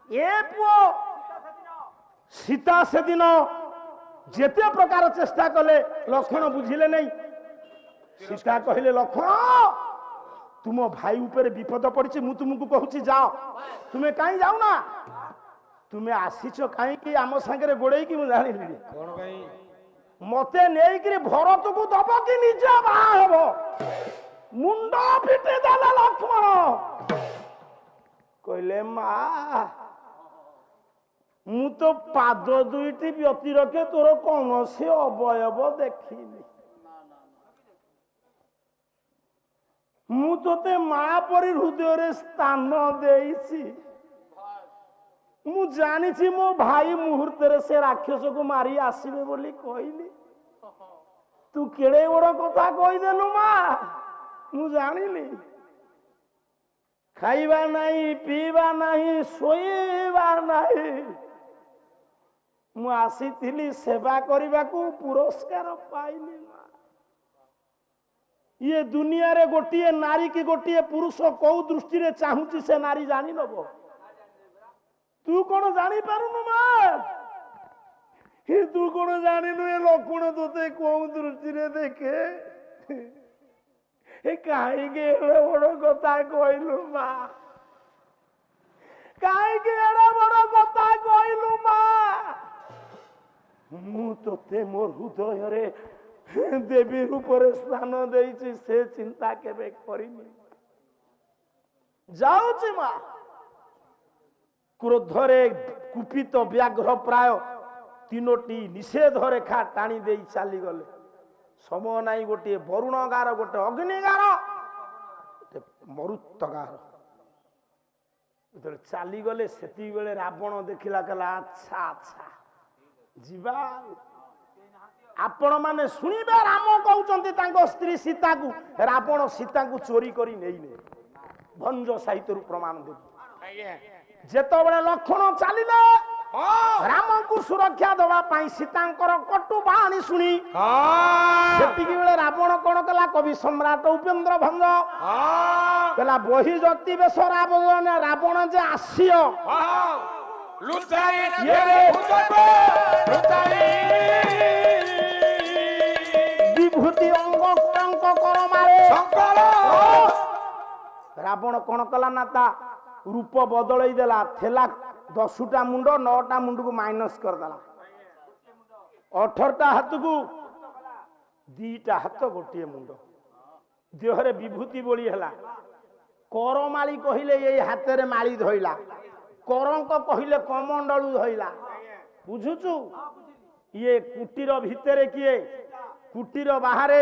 ए पुओ सीता से दिन जेते प्रकार चेष्टा कले लक्षण बुझिले नहीं। सीता कहले लक्षण तुम भाई ऊपर विपद पड़ी मु तुमको कहूँ जाओ तुम्हें कहीं जाऊ ना तुम्हें आसीच कहीं आम सागर गोड़े कि जानी मते नहीं भरत को दब कि निज बाहब मुंड फिटे देला लक्ष्मण कहले माँ मु तो पाद दुईटी व्यतिरके तोर कौन से अवयव देखिली मु तोते माँ परी हृदय स्थान देइछि मु जानी मो भाई मुहूर्त से राक्षस को मारी आसबे बोली कहली तू केड़े बड़ कथा कहीदेलु माँ मु जानिली खाइबा नहीं पीवा नहीं शोइबा नहीं मु आसीथिली सेवा करने को पुरस्कार पाइली माँ ये दुनिया रे गोटिए नारी की गोटिए पुरुष कौ दृष्टि रे चाहूची से नारी जानी नब तू कौन जानी पारुनु माँ तू कौन जानिनु ए लक्ष्मण तोते कौ दृष्टि रे देखे कहीं बड़ कथा कहलु माँ कहीं बड़ कथा कहलु माँ मु तोते मोर हृदय रे देवी रूप स्थान देइछि से चिंता केबे करिनी जाउछि माँ क्रोधरे कुपित व्याघ्र प्राय तीनोटी निषेध रेखा टाणी दे चली गले समय नाई गोटे वरुण गार गोटे अग्निगार गोटे मरुत्तगार चली गले सेती बेले रावण देखिला कहला अच्छा अच्छा जीवा आपण माने सुनिबे राम कहउचंती तांको स्त्री सीता को रावण सीता को चोरी करी नेइने भंज साहित्य प्रमाण दे जेतबेले लक्ष्मण चलिले राम को सुरक्षा दवा पाई सीतांकर कटु बाणी शुणी सेतिकी बेले रावण कोन कला कवि सम्राट उपेंद्र भंग कला बही जति बेस रावण रावण जे आसियो लुचाई विभूति अंग अंक कर मारे रावण कोन कला ना ता रूप बदलई देला थेला 10टा मुंड 9टा मुंड को माइनस कर देला 18टा हाथ को 2टा हाथ गोटे मुंड देहरे विभूति बोली हला करमाली कहिले ये हाथ रे माली धइला करंक कहिले कमंडलू धइला बुझुचु ये कुटीर भितरे किए कुटीर बाहरे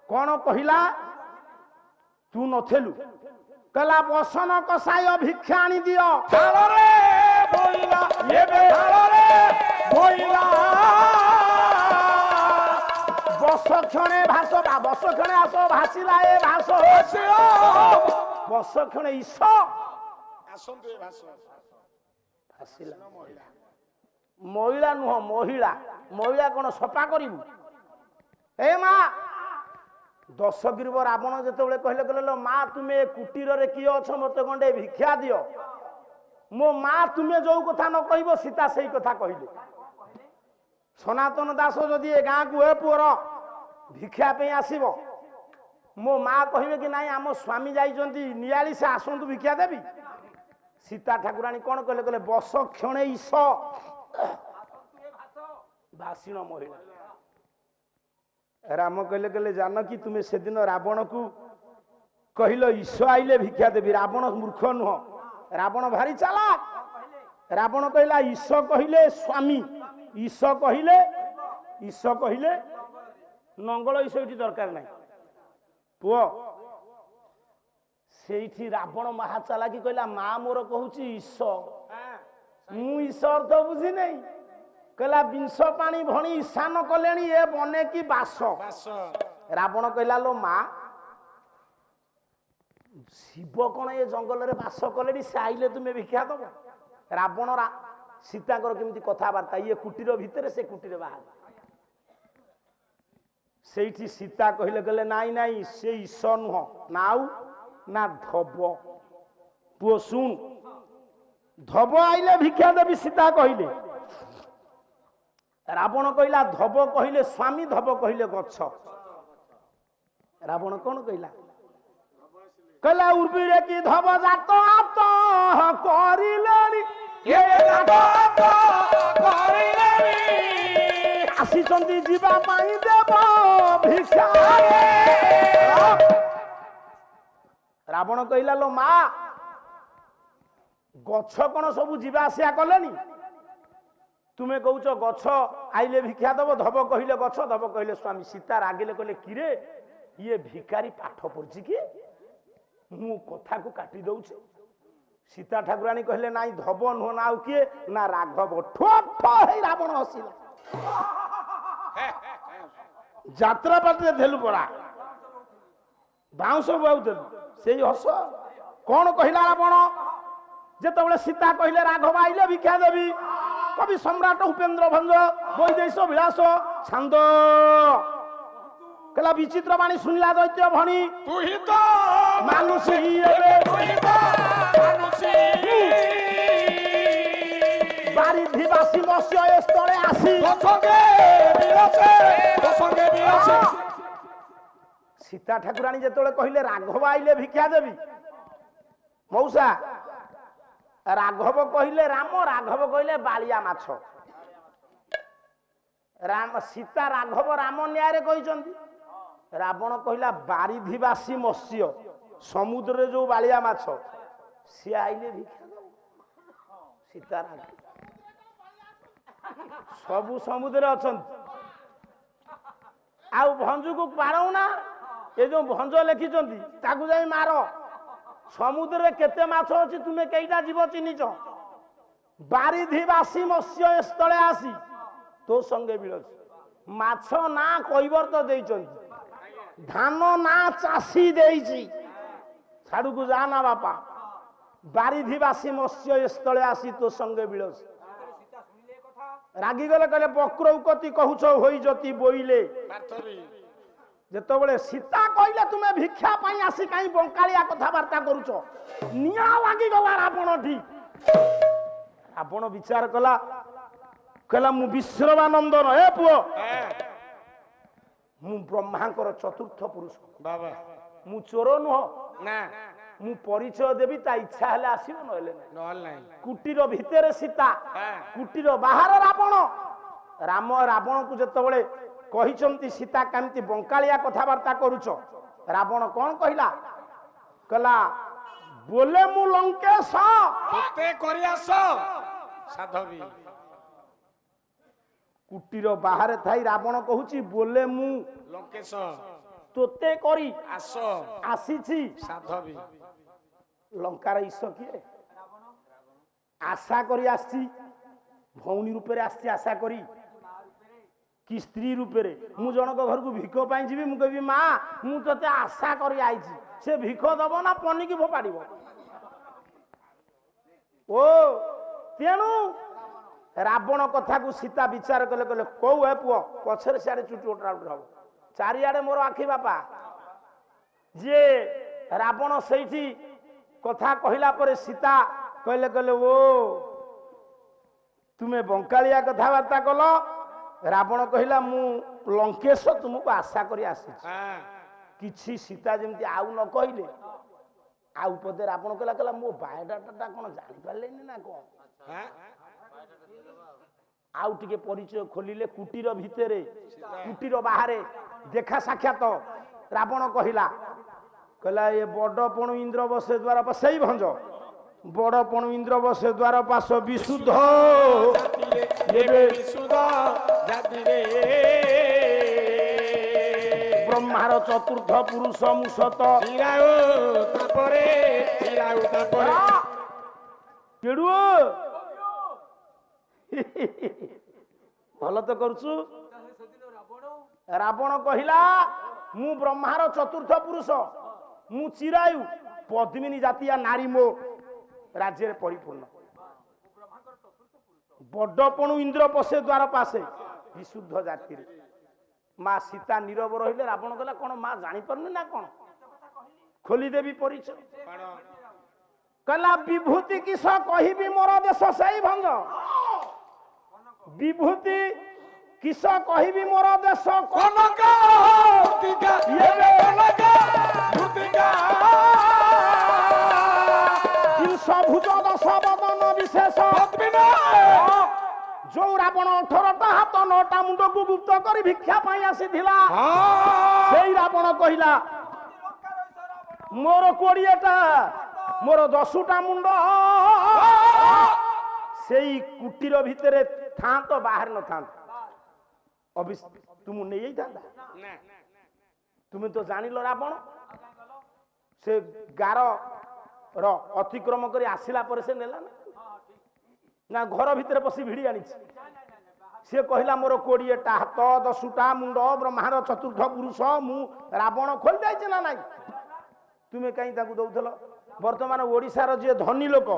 कौन कहिला तू नथेलु कला बसन कसाय भिक्षा आनी दियो बस क्षणे भास बस क्षणे आस भासिला ए भास बस क्षणे ईश भासिला महिला नुह महिला महिला कौन सफा करू ए माँ दशग्रीव रावण जिते कहले कहले माँ तुम्हें कुटीर रे किए अछ मत गंडे भिक्षा दियो मो माँ तुम्हें जो कथा न कह सीता से कथा कहले सनातन दास जदि ए गाँ को ए पुअर भिक्षा पे आसीब मो माँ कहे कि नाई आम स्वामी जाइछंती नियाली से आसंतु भिक्षा देवी सीता ठाकुराणी कौन कहले कहले बस क्षणे ईश भाषण महिला राम कहले कहले जानकी तुम्हें से दिन रावण को कहल ईश आइले भिक्षा देवी रावण मूर्ख नुह रावण भारी चालाक रावण कहला ईश कहले स्वामी ईश कहले नंगल ईश ये दरकार नहीं पुओ से रावण महाचालाकी कहला माँ मोर कहूँ ईश मु ईश अर्थ बुझी नहीं कहला विंश पानी भणी ईशान कले ये बने की बास रावण कहला लो माँ शिव कौन ये जंगल रे बास कले से आइले तुम्हें भिक्षा दब रावण सीतांकर केमती कथबार्ता ये कुटीर भितर से कुटीर बाहर से सीता कहले कहले नाई नाई से ईश नुह नाउ ना धब पुओ शुण ଧବ ଆଇଲେ ଭିକ୍ଷା ଦେବି ସୀତା କହିଲେ। ରାବଣ କହିଲା ଧବ କହିଲେ ସ୍ୱାମୀ, ଧବ କହିଲେ ଗଛ। ରାବଣ କଣ କହିଲା? କହିଲା ଉର୍ବିରେ କି ଧବ ଜାତ ଆତ କରିଲେଣି, ଆସିଛନ୍ତି ଯିବା ପାଇଁ ଦେବ ଭିକ୍ଷା। ରାବଣ କହିଲା ଲୋ ମା, ଗଛ କଣ ସବୁ ଯିବା ଆସିବା କଲେଣି? ତୁମେ କହୁଛ ଗଛ ଆଇଲେ ଭିକ୍ଷା ଦବ, ଧବ କହିଲେ ଗଛ, ଧବ କହିଲେ ସ୍ୱାମୀ। ସୀତା ରାଗିଲେ କହିଲେ କିରେ ଇଏ ଭିକାରୀ ପାଠ ପଢିଛି କି? ମୁଁ କଥାକୁ କାଟି ଦଉଛି। ସୀତା ଠାକୁରାଣୀ କହିଲେ ନାଇଁ ଧବ ନୁହଁ ନା ଆଉ କିଏ ନା ରାଘବ। ଠୋ ଠୋ ହେଇ ରାବଣ ହସିଲା। ଯାତ୍ରା ପାଟିରେ ଦେଲୁ ପରା, ବାଉଁଶ ବାଉଦେଲୁ ସେଇ ହସ। କଣ କହିଲା ରାବଣ? ଯେତେବେଳେ ସୀତା କହିଲେ ରାଘବ ଆଇଲେ ଭିକ୍ଷା ଦେବି, କବି ସମ୍ରାଟ ଉପେନ୍ଦ୍ର ଭଞ୍ଜ ବୈଦେଶ ବିଳାସ ଛାନ୍ଦ କହିଲା ବିଚିତ୍ର ବାଣୀ ଶୁଣିଲା ଦୈତ୍ୟ ଭଣୀ, ମାନୁଷୀ ବାରିଧିବାସୀ ମତ୍ସ୍ୟ ଏ ସ୍ଥଳେ ଆସି। ସୀତା ଠାକୁରାଣୀ ଯେତେବେଳେ କହିଲେ ରାଘବ ଆଇଲେ ଭିକ୍ଷା ଦେବି, ମଉସା ରାଘବ କହିଲେ ରାମ, ରାଘବ କହିଲେ ବାଳିଆ ମାଛ। ସୀତା ରାଘବ ରାମ ନ୍ୟାୟରେ କହିଛନ୍ତି। ରାବଣ କହିଲା ବାରିଧିବାସୀ ମତ୍ସ୍ୟ, ସମୁଦ୍ରରେ ଯୋଉ ବାଳିଆ ମାଛ, ସିଏ ଆଇଲେ ଭିକ୍ଷା ଦବ। ସୀତା ସବୁ ସମୁଦ୍ରରେ ଅଛନ୍ତି, ଆଉ ଭଞ୍ଜକୁ ପାରଉନା। ଏ ଯୋଉ ଭଞ୍ଜ ଲେଖିଛନ୍ତି ତାକୁ ଯାଇ ମାର। ସମୁଦ୍ରରେ କେତେ ମାଛ ଅଛି ତୁମେ କେଇଟା ଯିବ ଚିହ୍ନିଛ? ବାରିଧିବାସୀ ମତ୍ସ୍ୟ ଏ ସ୍ଥଳେ ଆସି ତୋ ସଙ୍ଗେ ମିଳୁଛି। ମାଛ ନା କୈବର୍ତ୍ତ ଦେଇଛନ୍ତି, ଧାନ ନା ଚାଷୀ ଦେଇଛି। ଛାଡୁକୁ ଯା ନା ବାପା। ବାରିଧିବାସୀ ମତ୍ସ୍ୟ ଏ ସ୍ଥଳେ ଆସି ତୋ ସଙ୍ଗେ ମିଳୁଛି। ରାଗିଗଲେ କହିଲେ ବକ୍ରୌକତି କହୁଛ ହୋଇ ଯତି ବୋଇଲେ। ଯେତେବେଳେ ସୀତା କହିଲେ ତୁମେ ଭିକ୍ଷା ପାଇଁ ଆସି କାହିଁ ବଙ୍କାଳିଆ କଥାବାର୍ତ୍ତା କରୁଛ, ନିଆଁ ଲାଗିଗଲା ରାବଣଠି। ରାବଣ ବିଚାର କଲା, କହିଲା ମୁଁ ବିଶ୍ରବାନନ୍ଦନ, ଏ ପୁଅ ମୁଁ ବ୍ରହ୍ମାଙ୍କର ଚତୁର୍ଥ ପୁରୁଷ, ମୁଁ ଚୋର ନୁହଁ, ମୁଁ ପରିଚୟ ଦେବି, ତା ଇଚ୍ଛା ହେଲେ ଆସିବ ନହେଲେ ନାହିଁ। କୁଟୀର ଭିତରେ ସୀତା, କୁଟୀର ବାହାର ରାବଣ। ରାମ ରାବଣକୁ ଯେତେବେଳେ କହିଛନ୍ତି ସୀତା କେମିତି ବଙ୍କାଳିଆ କଥାବାର୍ତ୍ତା କରୁଛ, ରାବଣ କଣ କହିଲା? କହିଲା ବୋଲେ ମୁଁ ଲଙ୍କେଶ କୁଟୀର ବାହାରେ ଥାଇ ରାବଣ କହୁଛି ବୋଲେ ମୁଁ ଲଙ୍କେଶ ତୋତେ କରି ଆସିଛି ସାଧବୀ। ଲଙ୍କାର ଈଶ କିଏ? ଆଶା କରି ଆସିଛି, ଭଉଣୀ ରୂପରେ ଆସିଛି ଆଶା କରି, କି ସ୍ତ୍ରୀ ରୂପରେ। ମୁଁ ଜଣକ ଘରକୁ ଭିକ ପାଇଁ ଯିବି, ମୁଁ କହିବି ମା ମୁଁ ତତେ ଆଶା କରି ଆଇଛି, ସେ ଭିକ ଦବ ନା ପନିକି ଫୋପାଡ଼ିବ? ଓ ତେଣୁ ରାବଣ କଥାକୁ ସୀତା ବିଚାର କଲେ, କହିଲେ କୋଉ ଏ ପୁଅ ପଛରେ ସିଆଡେ ଚୁଟି ଓଟରା ଉଟରା ହବ, ଚାରିଆଡେ ମୋର ଆଖି ବାପା। ଯିଏ ରାବଣ ସେଇଠି କଥା କହିଲା ପରେ ସୀତା କହିଲେ, କହିଲେ ଓ ତୁମେ ବଙ୍କାଳିଆ କଥାବାର୍ତ୍ତା କଲ। ରାବଣ କହିଲା ମୁଁ ଲଙ୍କେଶ ତୁମକୁ ଆଶା କରି ଆସିଛି। କିଛି ସୀତା ଯେମିତି ଆଉ ନ କହିଲେ, ଆଉ ପଦେ ରାବଣ କହିଲା, କହିଲା ମୋ ବାୟୋଡାଟା କଣ ଜାଣିପାରିଲେନି ନା କଣ? ଆଉ ଟିକେ ପରିଚୟ ଖୋଲିଲେ। କୁଟୀର ଭିତରେ, କୁଟୀର ବାହାରେ ଦେଖା ସାକ୍ଷାତ। ରାବଣ କହିଲା, କହିଲା ଏ ବଡ ପଣୁ ଇନ୍ଦ୍ର ବସେ ଦ୍ୱାର ପାଶ, ସେଇ ଭଞ୍ଜ ବଡ ପଣୁ ଇନ୍ଦ୍ର ବସେ ଦ୍ୱାର ପାଶ ବିଶୁଦ୍ଧ ବ୍ରହ୍ମାର ଚତୁର୍ଥ ପୁରୁଷ ମୁସତ କେଡୁଅ ଭଲ ତ କରୁଛୁ। ରାବଣ କହିଲା ମୁଁ ବ୍ରହ୍ମାର ଚତୁର୍ଥ ପୁରୁଷ, ମୁଁ ଚିରାୟୁ, ପଦ୍ମିନୀ ଜାତୀୟ ନାରୀ ମୋ ରାଜ୍ୟରେ ପରିପୂର୍ଣ୍ଣ। ବଡପଣୁ ଇନ୍ଦ୍ର ପଶେ ଦ୍ୱାର ପାଶେ ବିଶୁଦ୍ଧ ଜାତିରେ। ମା ସୀତା ନୀରବ ରହିଲେ। ରାବଣ କହିଲା କଣ ମା ଜାଣିପାରୁନି ନା କଣ? ଖୋଲିଦେବି ପରିଚୟ। कहला विभूति किस कहबी मोर देश सही भंग विभूति किस कहबी मोर देश भुज दश बदन विशेष जो रावण 18टा हाथ 9टा मुंड को गुप्त कर भिक्षा पाई आसीथिला सेई रावण कहिला मोर 20टा मोर 10टा मुंड सेई कुटीर भितरे था तो बाहर न था अभी तुम नहीं था तुम्हें तो जानिल रावण से गार रो अतिक्रम कर आसिला पर से नेला ना घर भितर पसी भिड़ी आनी से कहला मोर 20टा हाथ 10टा मुंड ब्रह्मार चतुर्थ पुरुष मु रावण खोल जाइए ना ना तुम्हें कहीं दौल बर्तमान ओडिशार जे धनी लोक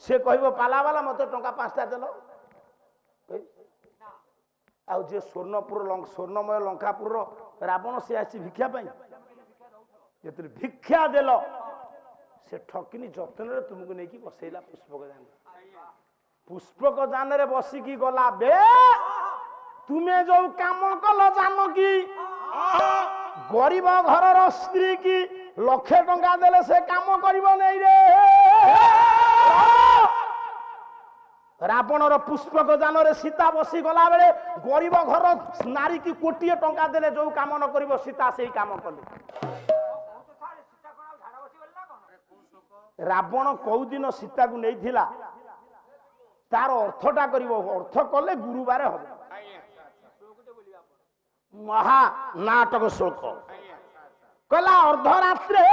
से कह पाला वाला मत टंका 5टा देल आ जे स्वर्णपुर स्वर्णमय लंकापुर रावण से आसी भिक्षा पाई भिक्षा देल से ठकिनी जतन तुमको नहीं बसैला पुष्पक जान रे बसिकी गला बे तुम्हें जो काम कल जान कि गरीब घर स्त्री की 1,00,000 टंका देले से काम करिब नहीं रे रावण पुष्पक जान रे सीता बसी गला बेले गरीब घर नारी की 1,00,000 टंका देले जो काम न करिब सीता से काम कले रावण कौ दिन सीता को नहीं थिला तार अर्थटा करिवो अर्थ कले गुरुवार हम महा नाटक श्लोक कला अर्धरात्रे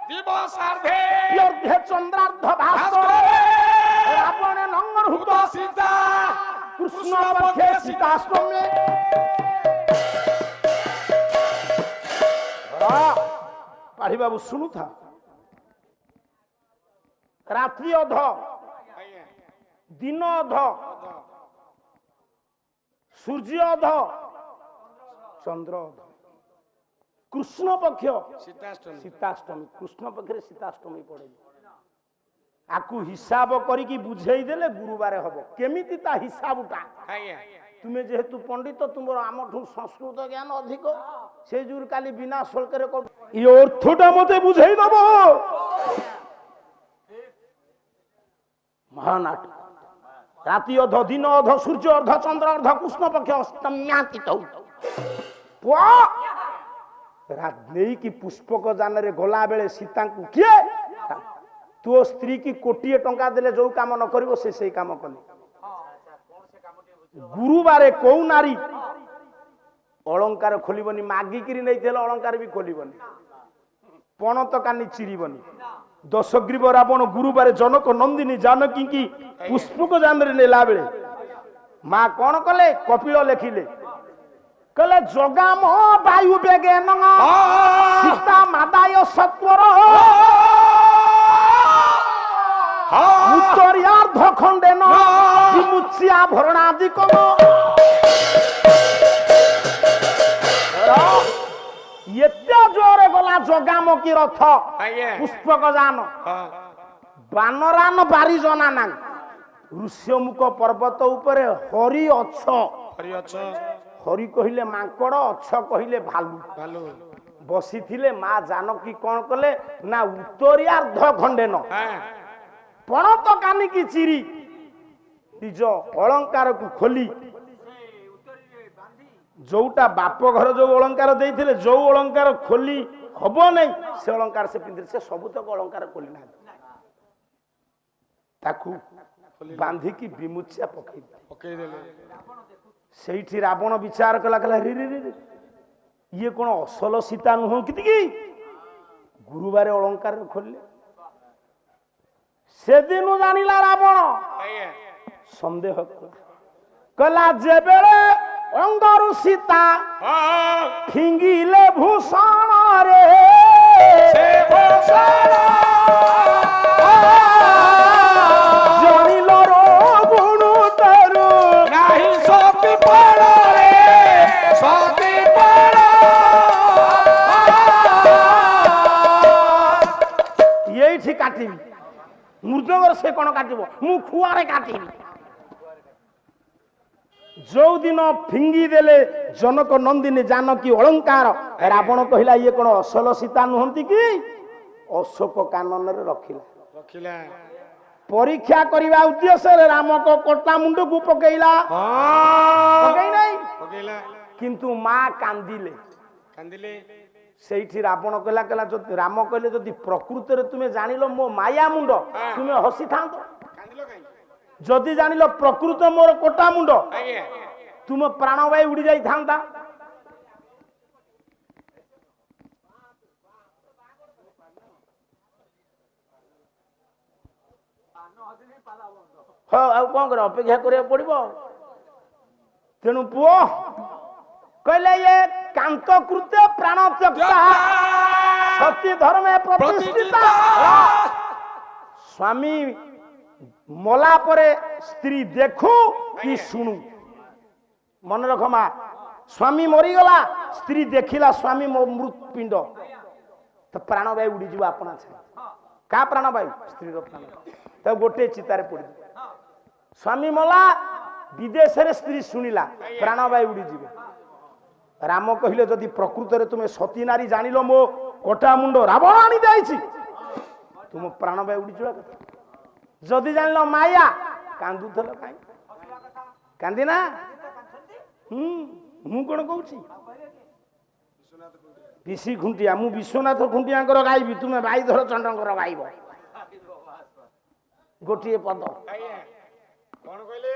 दिवसार्धे चंद्रार्ध भास्कर रावण नंगर हुत सीता कृष्ण पक्षे सीताष्टमी पाढ़ी बाबू सुनु था रात्रि अध दिन अध सूर्य अध चंद्र अध कृष्ण पक्ष सीताष्टमी कृष्ण पक्ष सीताष्टमी पड़े आकु हिसाब करी बुझे देले गुरुवार हम केमिति ता हिसाबटा तुम्हें जेहेतु पंडित तुम आम संस्कृत ज्ञान अधिक से जुर काली बिना शुल्क ये अर्थटा मते बुझे दब महानाटक राति अध दिन अध सूर्य अर्ध चंद्र अर्ध कृष्ण पक्ष अष्टम्यातीत नहीं कि पुष्पक जान रे गला बेले सीता को किए तो स्त्री की 1,00,000 टंका देले जो काम न करिवो से काम कले गुरुवारे कौ नारी अलंकार खोलिबनी मागिकी नहीं थे अलंकार भी खोलिबनी पणत कानी चिरीबनी दशग्रीव रावण गुरुवार जनक नंदिनी जानकी की पुष्पक जान रे नेला बेले माँ कौन कले कपिल लेखिले कले जगाम वायु बेगे सीता मादाय सत्वर उत्तरियार्ध खंडेन विमुच्या भरणादिकम एते जोरे गला जगाम की रथ पुष्पक जान बानरान बारी जना ना ऋष्यमुख पर्वत ऊपर हरि अछ हरि कहिले मांकड़ अछ कहिले भालू बसी थिले माँ जानकी कौन कले ना उत्तरियार्ध खंडेन पणत कानी की चिरी निज अलंकार को खोली जोटा बाप घर जो अलंकार देइथिले जो अलंकार खोली हबो नहीं से अलंकार से पिंधि से सब तक अलंकार खोली ना ताकू बांधी की विमुच्या पकई देले सेठी रावण विचार कला कला रे रे रे ये कोन असल सीता नुह किति गुरुवार अलंकार खोलले से दिन जानिला रावण संदेह कला जे बेले अंगारु सीता खिंगिले भूषण रे से भूषण जानिलो रो गुण तरु नाही सती पड़ रे सती पड़ यही काटिबी ସେ କ'ଣ କାଟିବ ମୁଁ ଖୁଆରେ କାଟିବି। ଯୋଉଦିନ ଫିଙ୍ଗି ଦେଲେ ଜନକ ନନ୍ଦିନୀ ଜାନକୀ ଅଳଙ୍କାର ରାବଣ କହିଲା ଇଏ କ'ଣ ଅସଲ ସୀତା ନୁହନ୍ତି କି? ଅଶୋକ କାନନରେ ରଖିଲା। ପରୀକ୍ଷା କରିବା ଉଦ୍ଦେଶ୍ୟରେ ରାମଙ୍କ କଟା ମୁଣ୍ଡକୁ ପକେଇଲା, ପକେଇ ନାହିଁ କିନ୍ତୁ ମା କାନ୍ଦିଲେ। ସେଇଠି ରାବଣ କହିଲା ରାମ କହିଲେ ଯଦି ପ୍ରକୃତରେ ତୁମେ ଜାଣିଲ ମୋ ମାୟା ମୁଣ୍ଡ ତୁମେ ହସିଥାନ୍ତ, ଯଦି ଜାଣିଲ ପ୍ରକୃତ ମୋର କଟା ମୁଣ୍ଡ ତୁମ ପ୍ରାଣବାୟୁ ଉଡି ଯାଇଥାନ୍ତା। ହଁ ଆଉ କଣ କର ଅପେକ୍ଷା କରିବାକୁ ପଡିବ। ତେଣୁ ପୁଅ କହିଲେ ଇଏ କାନ୍ତ କୃତ୍ୟ ପ୍ରାଣ ତ୍ୟକ୍ତା ସତୀ ଧର୍ମେ ପ୍ରତିଷ୍ଠିତା। ସ୍ୱାମୀ ମଲା ପରେ ସ୍ତ୍ରୀ ଦେଖୁ କି ଶୁଣୁ, ମନେ ରଖ ମା, ସ୍ୱାମୀ ମରିଗଲା ସ୍ତ୍ରୀ ଦେଖିଲା ସ୍ୱାମୀ ମୃତ୍ପିଣ୍ଡ ତ ପ୍ରାଣବାୟୁ ଉଡିଯିବ ଆପଣା ଛାଇ। କା ପ୍ରାଣବାୟୁ? ସ୍ତ୍ରୀର ପ୍ରାଣ ତ ଗୋଟେ ଚିତାରେ ପଡିଯିବ। ସ୍ୱାମୀ ମଲା ବିଦେଶରେ ସ୍ତ୍ରୀ ଶୁଣିଲା ପ୍ରାଣବାୟୁ ଉଡିଯିବ। ରାମ କହିଲେ ଯଦି ପ୍ରକୃତରେ ତୁମେ ସତୀ ନାରୀ ଜାଣିଲ ମୋ କଟା ମୁଣ୍ଡ ରାବଣ ଆଣି ଯାଇଛି ତୁମ ପ୍ରାଣବାୟୁ ଉଡିଯିବା କଥା। ଯଦି ଜାଣିଲ ମାୟା କାନ୍ଦୁଥିଲ କାହିଁ? କାନ୍ଦି ନା ମୁଁ କଣ କହୁଛି? ପିସି ଖୁଣ୍ଟିଆ ମୁଁ ବିଶ୍ୱନାଥ ଖୁଣ୍ଟିଆଙ୍କର ଗାଇବି, ତୁମେ ଭାଇଧର ଚଣ୍ଡଙ୍କର ଗାଇବ ଗୋଟିଏ ପଦ। କଣ କହିଲେ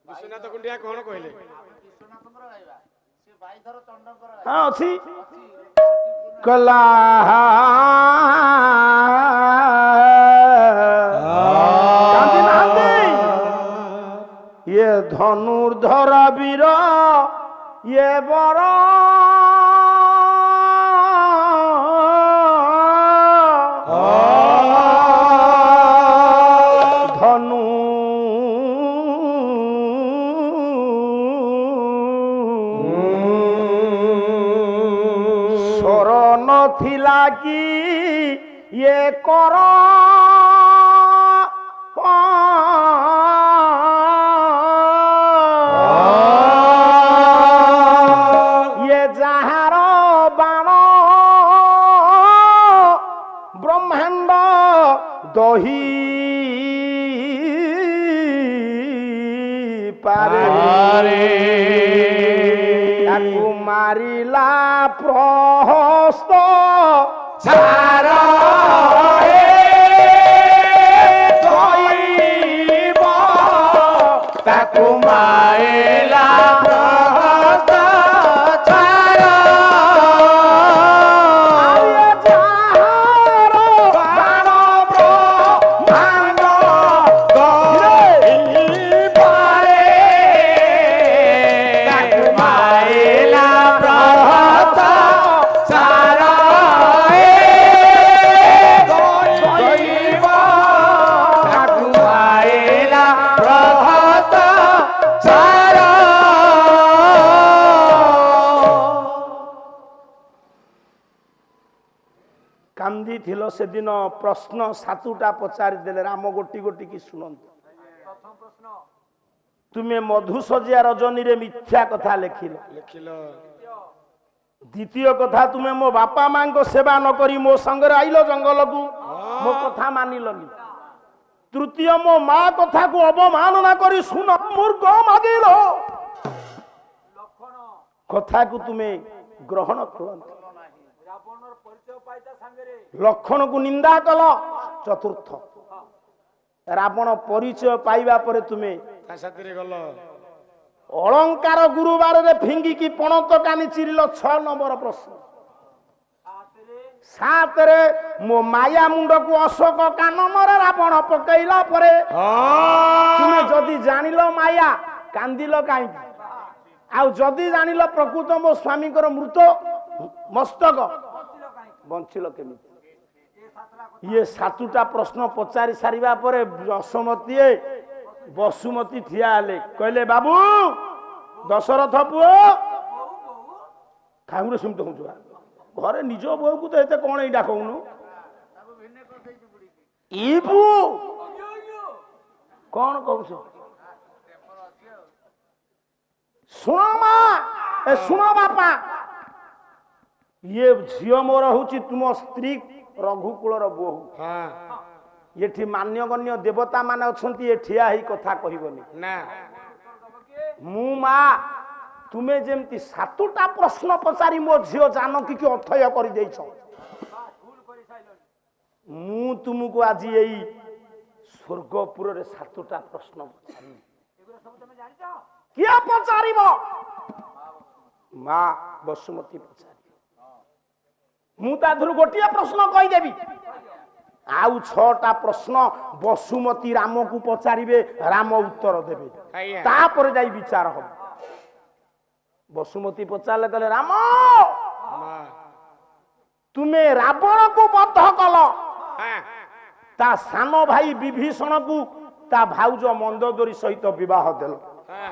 ବିଶ୍ୱନାଥ ଖୁଣ୍ଟିଆ? କଣ କହିଲେ? ହଁ ଅଛି କଲା କାନ୍ଦି ନାହାନ୍ତି ଇଏ ଧନୁର୍ଧର ବୀର ଇଏ ବର ଧନୁ ସ୍ୱର ନଥିଲା କି ଇଏ କର ଇଏ ଯାହାର ବାଣ ବ୍ରହ୍ମାଣ୍ଡ ଦହି ପାରେ ତାକୁ ମାରିଲା ପ୍ରହସ୍ତ ଛାର ତାକୁ ମାରିଲା ପ୍ରହସ୍ତ ଛାର ଯାହାର ବାଣ ବ୍ରହ୍ମାଣ୍ଡ ଦହି ପାରେ ତାକୁ ମାରିଲା ପ୍ରହସ୍ତ ଛାର ତାକୁ ମାରିଲା ପ୍ରହସ୍ତ ଛାର। କାନ୍ଦିଥିଲ ସେଦିନ ପ୍ରଶ୍ନ ସାତୁଟା ପଚାରିଦେଲେ ରାମ ଗୋଟି ଗୋଟିକି ଶୁଣନ୍ତୁ। ତୁମେ ମଧୁସଜ୍ୟା ରଜନୀରେ ମିଥ୍ୟା କଥା ଲେଖିଲ। ଦ୍ୱିତୀୟ କଥା ତୁମେ ମୋ ବାପା ମାଙ୍କ ସେବା ନ କରି ମୋ ସଙ୍ଗରେ ଆଇଲ ଜଙ୍ଗଲକୁ, ମୋ କଥା ମାନିଲନି। ତୃତୀୟ ମୋ ମା କଥାକୁ ଅବମାନନା କରି ଶୁଣ ମୂର୍ଖ ମାଗିଲ, କଥାକୁ ତୁମେ ଗ୍ରହଣ କଲନି, ଲକ୍ଷଣକୁ ନିନ୍ଦା କଲ। ଚତୁର୍ଥ ରାବଣ ପରିଚୟ ପାଇବା ପରେ ତୁମେ ଅଳଙ୍କାର ଗୁରୁବାରରେ ଫିଙ୍ଗିକି ପଣତ କାନି ଚିରିଲ। 6 ନମ୍ବର ପ୍ରଶ୍ନ। 7ରେ ମୋ ମାୟା ମୁଣ୍ଡକୁ ଅଶୋକ କାନନରେ ରାବଣ ପକେଇଲା ପରେ ତୁମେ ଯଦି ଜାଣିଲ ମାୟା କାନ୍ଦିଲ କାହିଁକି? ଆଉ ଯଦି ଜାଣିଲ ପ୍ରକୃତ ମୋ ସ୍ୱାମୀଙ୍କର ମୃତ ମସ୍ତକ ବଞ୍ଚିଲ କେମିତି? ଇଏ 7ଟା ପ୍ରଶ୍ନ ପଚାରି ସାରିବା ପରେ ଯଶୋମତୀ ବସୁମତୀ ଠିଆ ହେଲେ, କହିଲେ ବାବୁ ଦଶରଥ ପୁଅ ଠାକୁର ସେମିତି ହଉଛୁ ଘରେ ନିଜ ବୋଉକୁ ତ ଏତେ କଣ ଏଇଟା କହୁନୁ? ଇବୁ କଣ କହୁଛ? ଶୁଣ ମା, ଶୁଣ ବାପା, ଇଏ ଝିଅ ମୋର ହଉଛି ତୁମ ସ୍ତ୍ରୀ ରଘୁକୁଳର ବୋହୂ। ହଁ ଏଠି ମାନ୍ୟଗଣ୍ୟ ଦେବତା ମାନେ ଅଛନ୍ତି, ଏ ଠିଆ ହେଇ କଥା କହିବନି। ନା ମୁଁ ମା, ତୁମେ ଯେମିତି 7ଟା ପ୍ରଶ୍ନ ପଚାରି ମୋ ଝିଅ ଜାନକୀକି ଅଥୟ କରିଦେଇଛ, ମୁଁ ତୁମକୁ ଆଜି ଏଇ ସ୍ୱର୍ଗପୁରରେ 7ଟା ପ୍ରଶ୍ନ ପଚାରିବି। କିଏ ପଚାରିବ? ମା ବସୁମତୀ ପଚାରିବ। ମୁଁ ତା ଦେହରୁ ଗୋଟିଏ ପ୍ରଶ୍ନ କହିଦେବି, ଆଉ 6ଟା ପ୍ରଶ୍ନ ବସୁମତୀ ରାମକୁ ପଚାରିବେ, ରାମ ଉତ୍ତର ଦେବେ, ଆଜ୍ଞା। ତାପରେ ଯାଇ ବିଚାର ହବ। ବସୁମତୀ ପଚାରିଲେ, କହିଲେ ରାମ ମା ତୁମେ ରାବଣକୁ ବଧ କଲ, ହଁ ତା ସାନ ଭାଇ ବିଭୀଷଣକୁ ତା ଭାଉଜ ମନ୍ଦୋଦରୀ ସହିତ ବିବାହ ଦେଲ। ହଁ